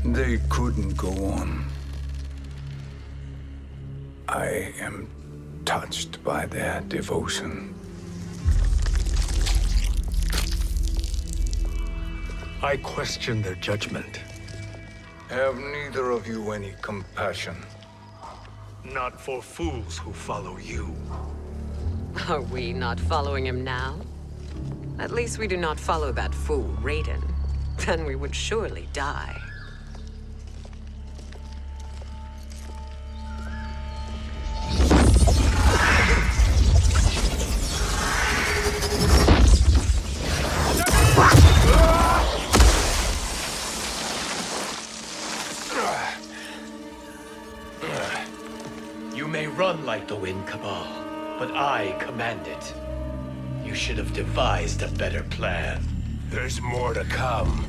They couldn't go on. I am touched by their devotion. I question their judgment. Have neither of you any compassion? Not for fools who follow you. Are we not following him now? At least we do not follow that fool, Raiden. Then we would surely die. You may run like the wind, Cabal, but I command it. You should have devised a better plan. There's more to come.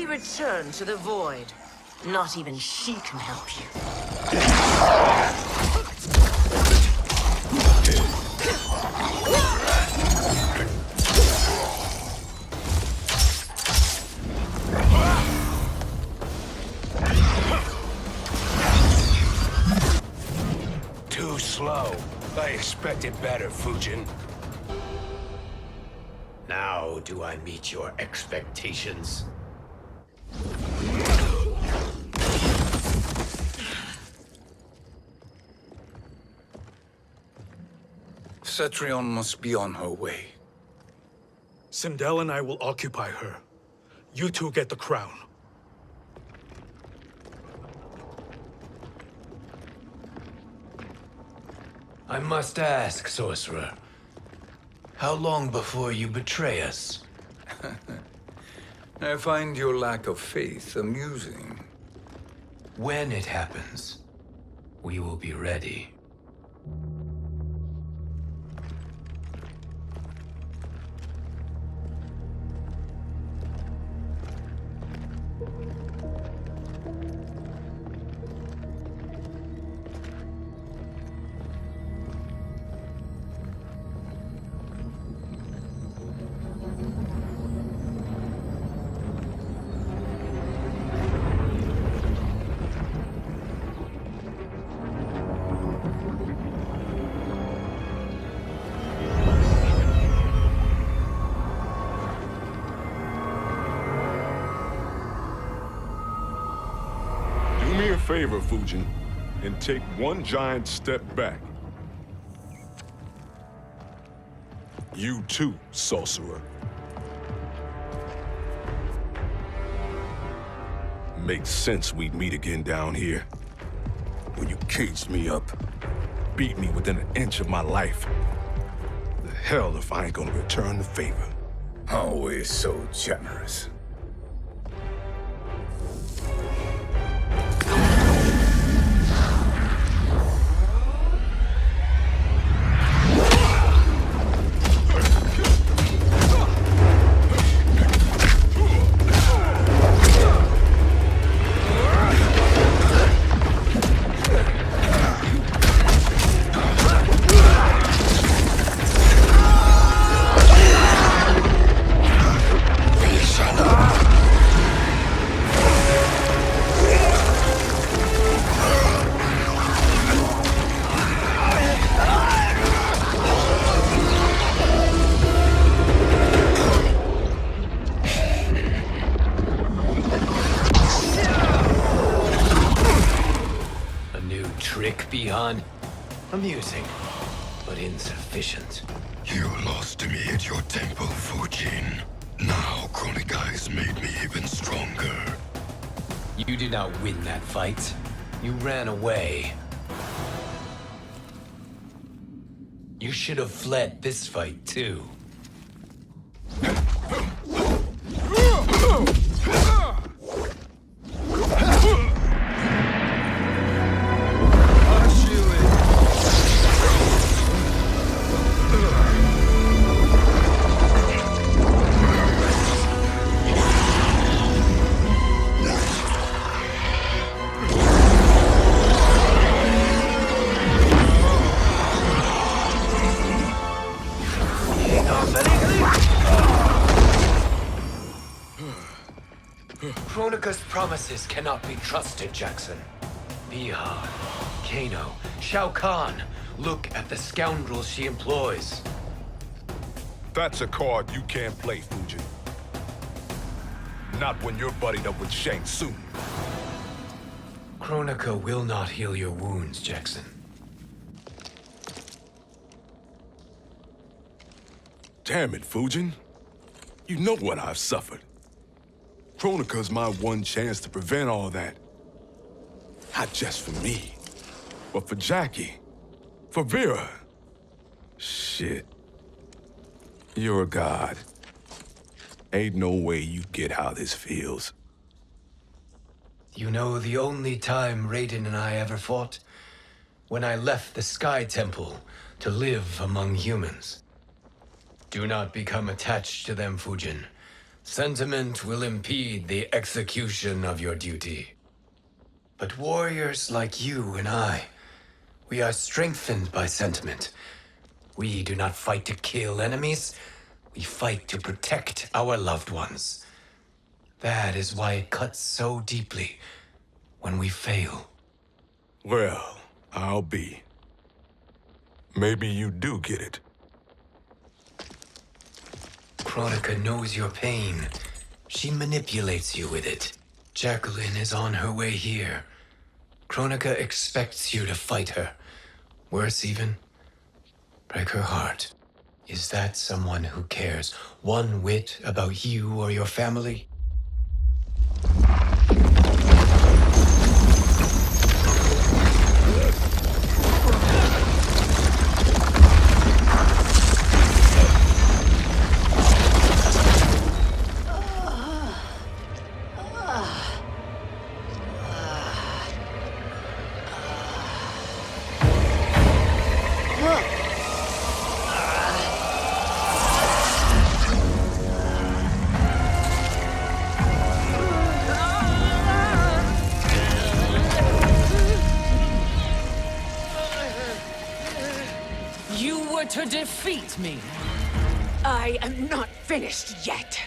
Return to the void. Not even she can help you. Too slow. I expected better, Fujin. Now do I meet your expectations? Cetrion must be on her way. Sindel and I will occupy her. You two get the crown. I must ask, sorcerer. How long before you betray us? I find your lack of faith amusing. When it happens, we will be ready. Favor, Fujin, and take one giant step back. You too, sorcerer. Makes sense we'd meet again down here. When you caged me up, beat me within an inch of my life. The hell if I ain't gonna return the favor. Always so generous. Beyond amusing, but insufficient. You lost to me at your temple, Fujin. Now Chronic Eyes made me even stronger. did not win that fight. You ran away. You should have fled this fight, too. Kronika's promises cannot be trusted, Jackson. Bihar, Kano, Shao Kahn. Look at the scoundrels she employs. That's a card you can't play, Fujin. Not when you're buddied up with Shang Tsung. Kronika will not heal your wounds, Jackson. Damn it, Fujin. You know what I've suffered. Kronika's my one chance to prevent all that. Not just for me, but for Jackie, for Vera. Shit. You're a god. Ain't no way you get how this feels. You know the only time Raiden and I ever fought? When I left the Sky Temple to live among humans. Do not become attached to them, Fujin. Sentiment will impede the execution of your duty. But warriors like you and I, we are strengthened by sentiment. We do not fight to kill enemies. We fight to protect our loved ones. That is why it cuts so deeply when we fail. Well, I'll be. Maybe you do get it. Kronika knows your pain. She manipulates you with it. Jacqueline is on her way here. Kronika expects you to fight her. Worse even, break her heart. Is that someone who cares one whit about you or your family? To defeat me. I am not finished yet.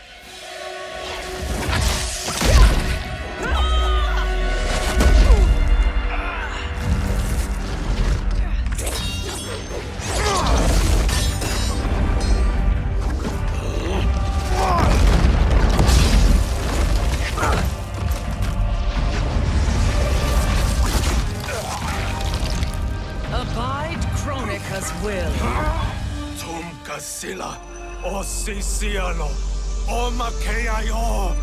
Abide Kronika's will. Sila, o Sisiano, o Makeayo.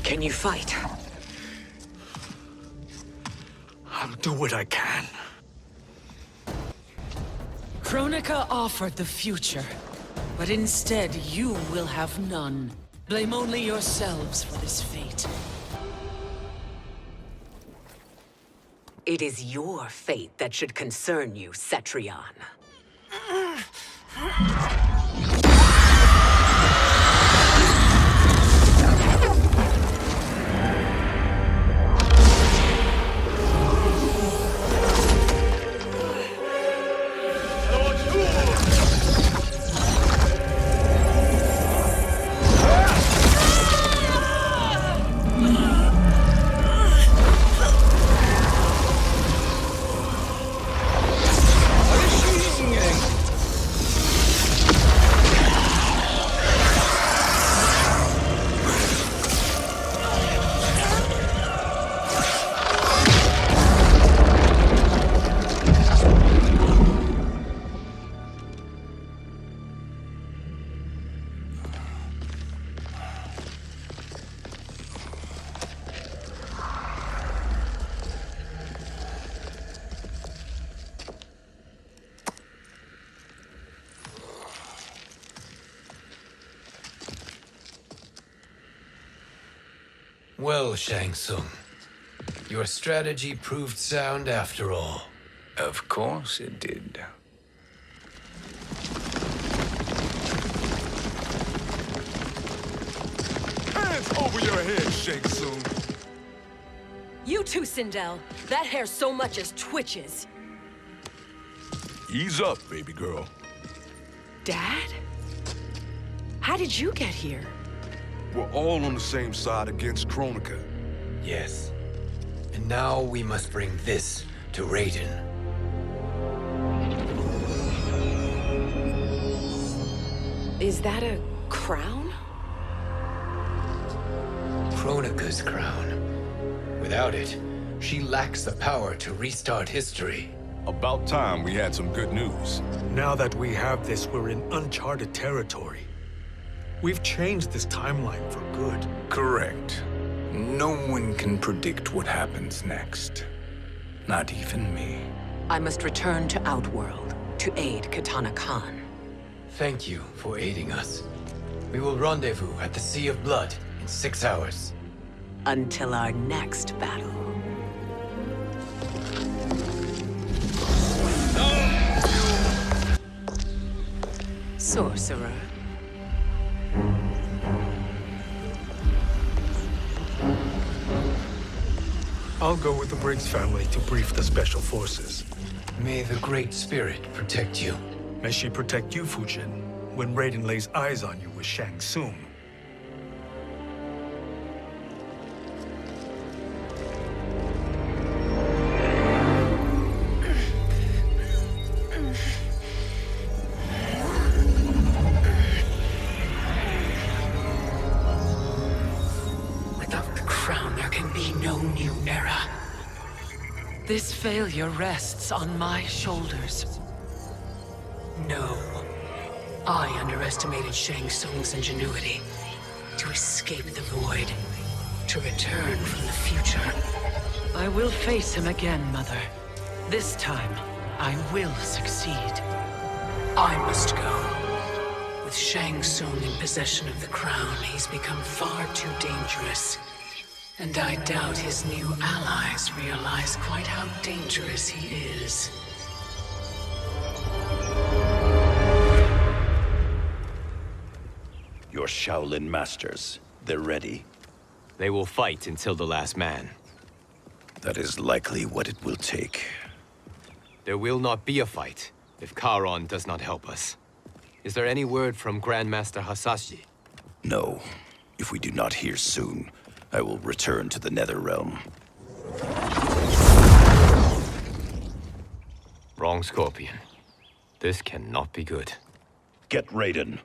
Can you fight? I'll do what I can. Kronika offered the future, but instead you will have none. Blame only yourselves for this fate. It is your fate that should concern you, Cetrion. Well, Shang Tsung, your strategy proved sound after all. Of course it did. Hands over your head, Shang Tsung. You too, Sindel. That hair so much as twitches. Ease up, baby girl. Dad? How did you get here? We're all on the same side against Kronika. Yes. And now we must bring this to Raiden. Is that a crown? Kronika's crown. Without it, she lacks the power to restart history. About time we had some good news. Now that we have this, we're in uncharted territory. We've changed this timeline for good. Correct. No one can predict what happens next. Not even me. I must return to Outworld to aid Katana Khan. Thank you for aiding us. We will rendezvous at the Sea of Blood in 6 hours. Until our next battle. Sorcerer. I'll go with the Briggs family to brief the Special Forces. May the Great Spirit protect you. May she protect you, Fujin, when Raiden lays eyes on you with Shang Tsung. Without the crown, there can be no new era. This failure rests on my shoulders. No. I underestimated Shang Tsung's ingenuity. To escape the void. To return from the future. I will face him again, Mother. This time, I will succeed. I must go. With Shang Tsung in possession of the crown, he's become far too dangerous. And I doubt his new allies realize quite how dangerous he is. Your Shaolin masters, they're ready. They will fight until the last man. That is likely what it will take. There will not be a fight if Charon does not help us. Is there any word from Grandmaster Hasashi? No. If we do not hear soon, I will return to the Netherrealm. Wrong, Scorpion. This cannot be good. Get Raiden.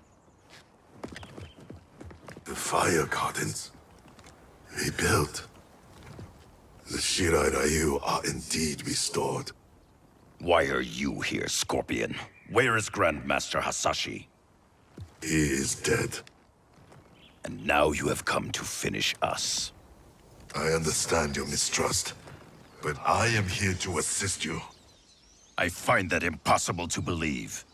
The fire gardens. Rebuilt. The Shirai Ryu are indeed restored. Why are you here, Scorpion? Where is Grandmaster Hasashi? He is dead. And now you have come to finish us. I understand your mistrust, but I am here to assist you. I find that impossible to believe.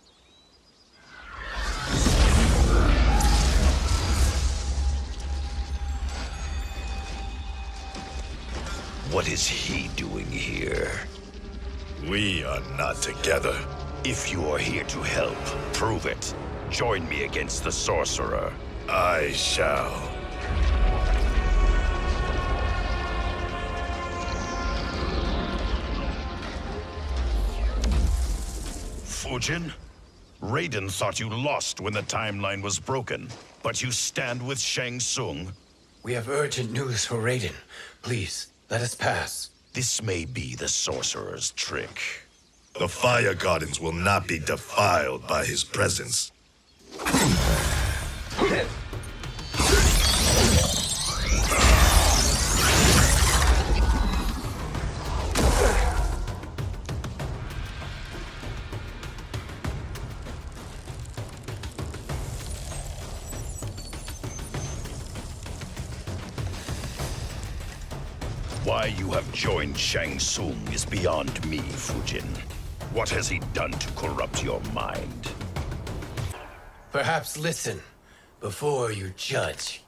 What is he doing here? We are not together. If you are here to help, prove it. Join me against the sorcerer. I shall. Fujin? Raiden thought you lost when the timeline was broken, but you stand with Shang Tsung. We have urgent news for Raiden. Please, let us pass. This may be the sorcerer's trick. The fire gardens will not be defiled by his presence. Why you have joined Shang Tsung is beyond me, Fujin. What has he done to corrupt your mind? Perhaps listen before you judge.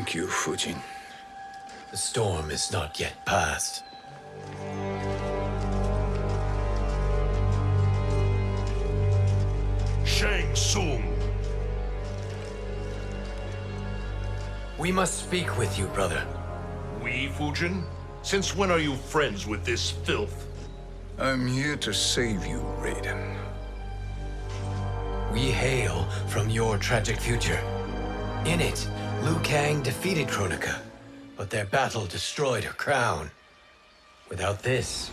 Thank you, Fujin. The storm is not yet past. Shang Tsung! We must speak with you, brother. We, Fujin? Since when are you friends with this filth? I'm here to save you, Raiden. We hail from your tragic future. In it, Liu Kang defeated Kronika, but their battle destroyed her crown. Without this,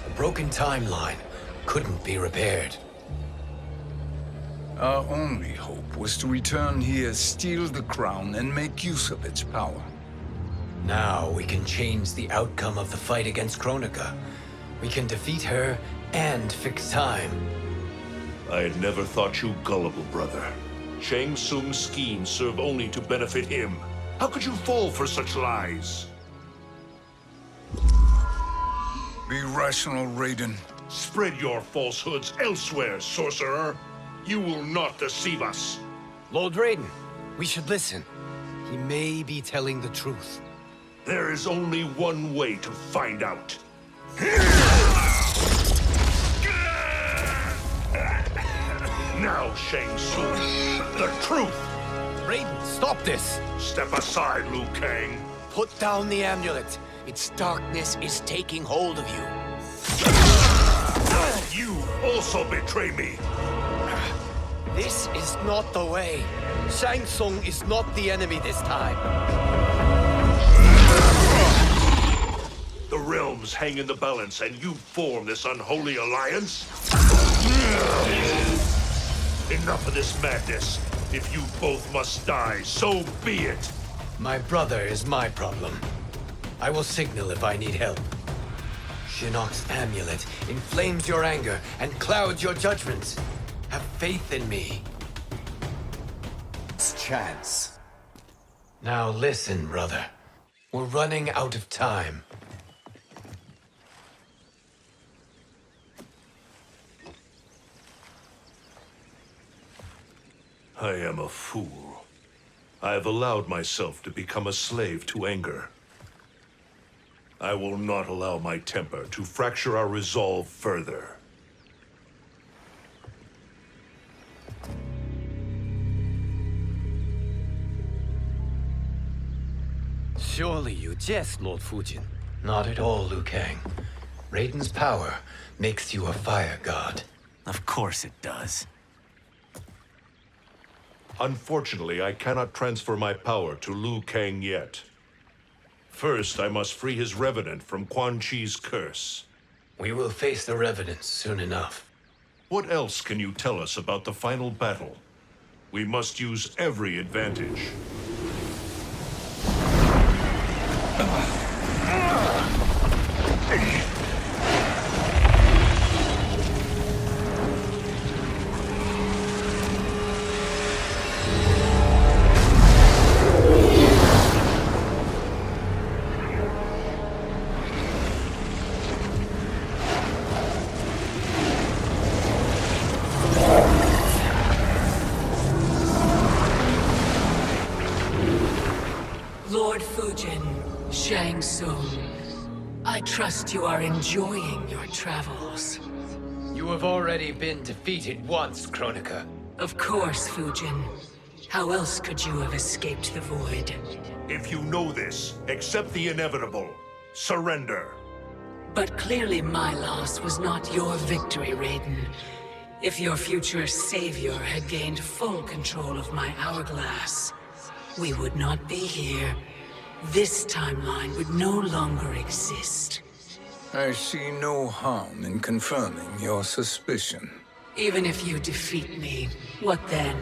a broken timeline couldn't be repaired. Our only hope was to return here, steal the crown, and make use of its power. Now we can change the outcome of the fight against Kronika. We can defeat her and fix time. I had never thought you gullible, brother. Shang Tsung's schemes serve only to benefit him. How could you fall for such lies? Be rational, Raiden. Spread your falsehoods elsewhere, sorcerer. You will not deceive us. Lord Raiden, we should listen. He may be telling the truth. There is only one way to find out. Now, Shang Tsung, the truth! Raiden, stop this! Step aside, Liu Kang. Put down the amulet. Its darkness is taking hold of you. You also betray me. This is not the way. Shang Tsung is not the enemy this time. The realms hang in the balance, and you form this unholy alliance? Enough of this madness. If you both must die, so be it. My brother is my problem. I will signal if I need help. Shinnok's amulet inflames your anger and clouds your judgments. Have faith in me. It's chance. Now listen, brother. We're running out of time. I am a fool. I have allowed myself to become a slave to anger. I will not allow my temper to fracture our resolve further. Surely you jest, Lord Fujin. Not at all, Liu Kang. Raiden's power makes you a fire god. Of course it does. Unfortunately, I cannot transfer my power to Liu Kang yet. First, I must free his Revenant from Quan Chi's curse. We will face the Revenants soon enough. What else can you tell us about the final battle? We must use every advantage. Lord Fujin, Shang Tsung, I trust you are enjoying your travels. You have already been defeated once, Kronika. Of course, Fujin. How else could you have escaped the void? If you know this, accept the inevitable. Surrender. But clearly my loss was not your victory, Raiden. If your future savior had gained full control of my hourglass, we would not be here. This timeline would no longer exist. I see no harm in confirming your suspicion. Even if you defeat me, what then?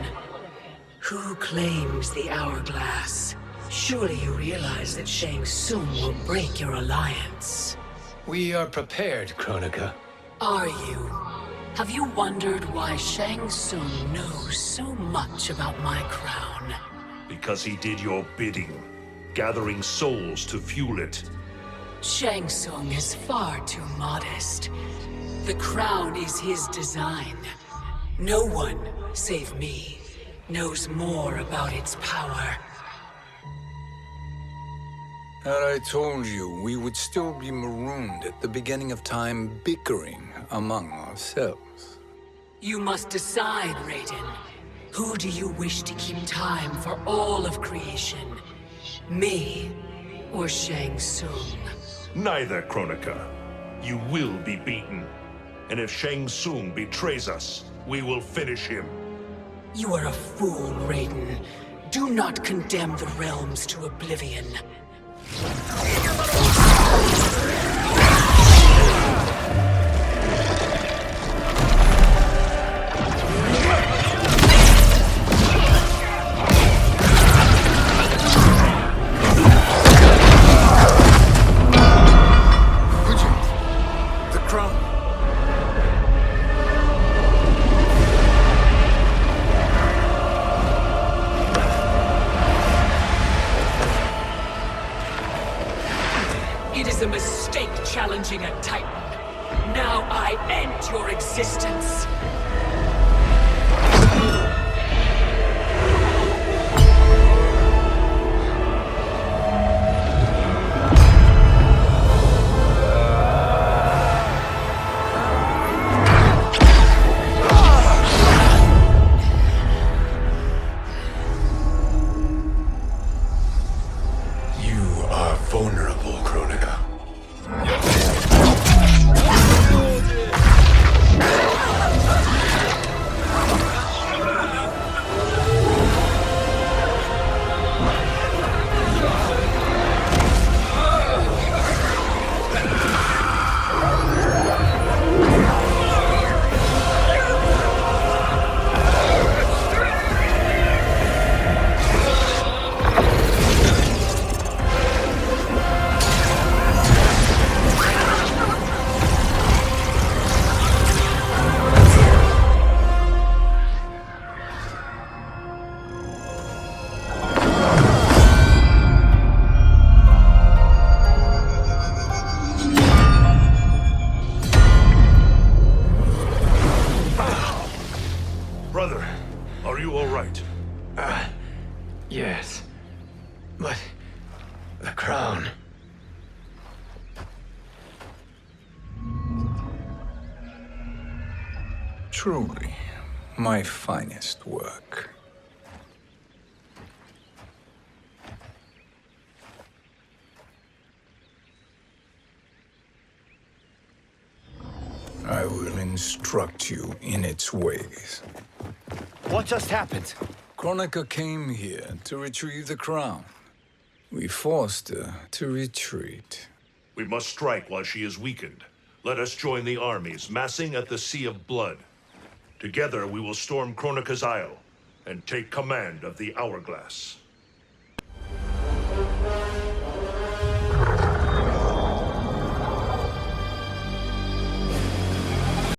Who claims the hourglass? Surely you realize that Shang Tsung will break your alliance. We are prepared, Kronika. Are you? Have you wondered why Shang Tsung knows so much about my crown? Because he did your bidding, gathering souls to fuel it. Shang Tsung is far too modest. The crown is his design. No one, save me, knows more about its power. Had I told you, we would still be marooned at the beginning of time, bickering among ourselves. You must decide, Raiden. Who do you wish to keep time for all of creation? Me or Shang Tsung? Neither, Kronika. You will be beaten. And if Shang Tsung betrays us, we will finish him. You are a fool, Raiden. Do not condemn the realms to oblivion. Challenging a Titan. Now I end your existence. You are vulnerable, Kronika. Yes. But the crown. Truly, my finest work. I will instruct you in its ways. What just happened? Kronika came here to retrieve the crown. We forced her to retreat. We must strike while she is weakened. Let us join the armies massing at the Sea of Blood. Together we will storm Kronika's Isle and take command of the Hourglass.